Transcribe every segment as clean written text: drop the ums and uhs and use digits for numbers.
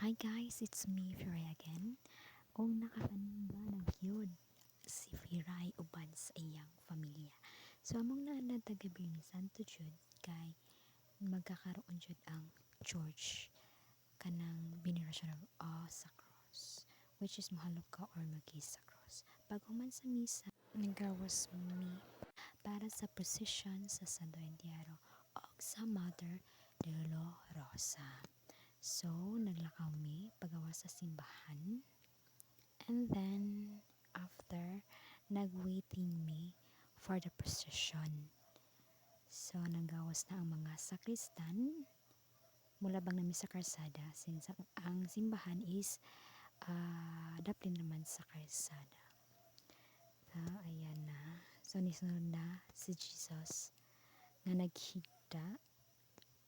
Hi guys, it's me, Firay again. Kung nakakanba na yun, si Firay uban sa iyang pamilya. So, among naanad tagabi ni Santo Jude, kay magkakaroon jud ang church kanang veneration sa cross, which is mahalok ka or magis sa cross. Pag human sa misa, nagawas me para sa procession sa Santo Entierro o sa Mother de la Rosa. So, naglakaw mi pagawas sa simbahan. And then, after, nag-waiting mi for the procession. So, nagawas na ang mga sakristan. Mula bang namin sa karsada since ang simbahan is daplin naman sa karsada. So, ayan na. So, nisunod na si Jesus na naghigda.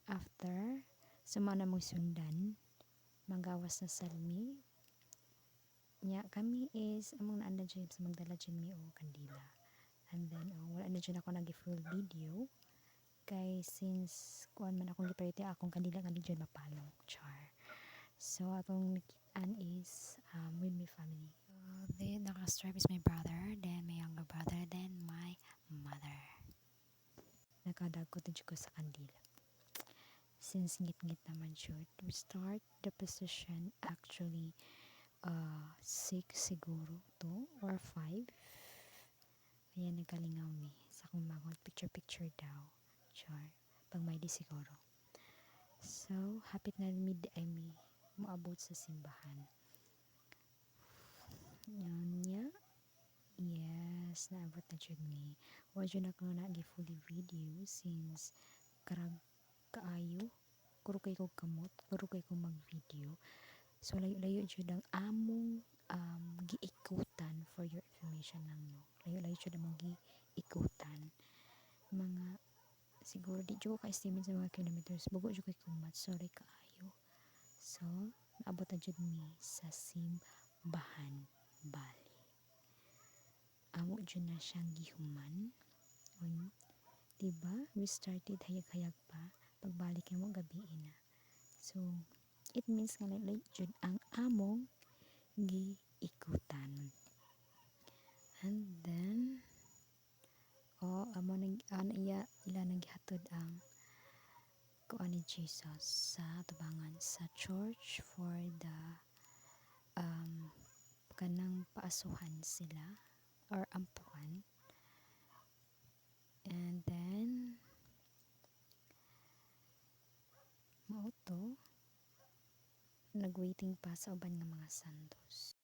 After, sumana mong sundan, magawas na salmi. Kami is among naanda dyan sa magdala dyan mi o kandila. And then, wala na dyan ako nag-full video. Kay since kuan man akong gipayote akong kandila nga dyan mapalong. Char. So, atong nakitaan is with my family. The naka-stripe is my brother, then my younger brother, then my mother. Nakadagot na dyan ko sa kandila. Since ngit-ngit naman shoot, we start the position actually 6 siguro to or 5. Ayan, nagkalingaw mi sa akong mga picture daw. Char. Pag may di siguro. So, hapit na mid ay mi maabot sa simbahan. Yan niya. Yes, naabot na dyan mi. Wadyo na ko na fully video since karag kaayo kuro kay ko kamot kuro kay ko mag video, so layo-layo jud ang among giikutan for your information lang no, layo-layo jud among giikutan mga siguro di jud ko ka-estimate sa mga kilometers, bugo jud kay kumat, sorry kaayo. So naabot na jud mi sa simbahan Bali, amo jud na siyang gihuman. Diba? We started hayag-hayag pa. Pagbalik mo gabi na. So, it means nga like jud ang among giikutan. And then, amo ila naghatod ang kuan ni Jesus sa tubangan sa church for the kanang paasuhan sila or ampuan. And then, mauto nagwaiting pa sa uban nga mga santos.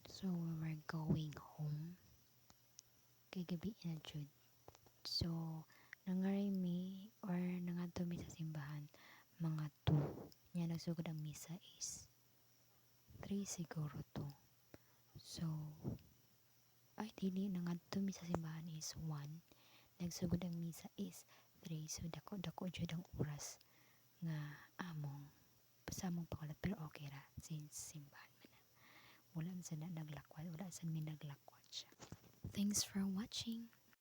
So we were going home kay gabi na jud. So nangaray mi or nangadto mi sa simbahan mga 2 nya nagsugod ang misa is 3 siguro to. So ay dili nangadto mi sa simbahan is 1, nagsugod ang misa is 3. So dako jud ang oras nga among pasamong pakulat, pero okay ra since simbahan man na. Wala sa na naglakwat, wala sa mi naglakwat siya. Thanks for watching.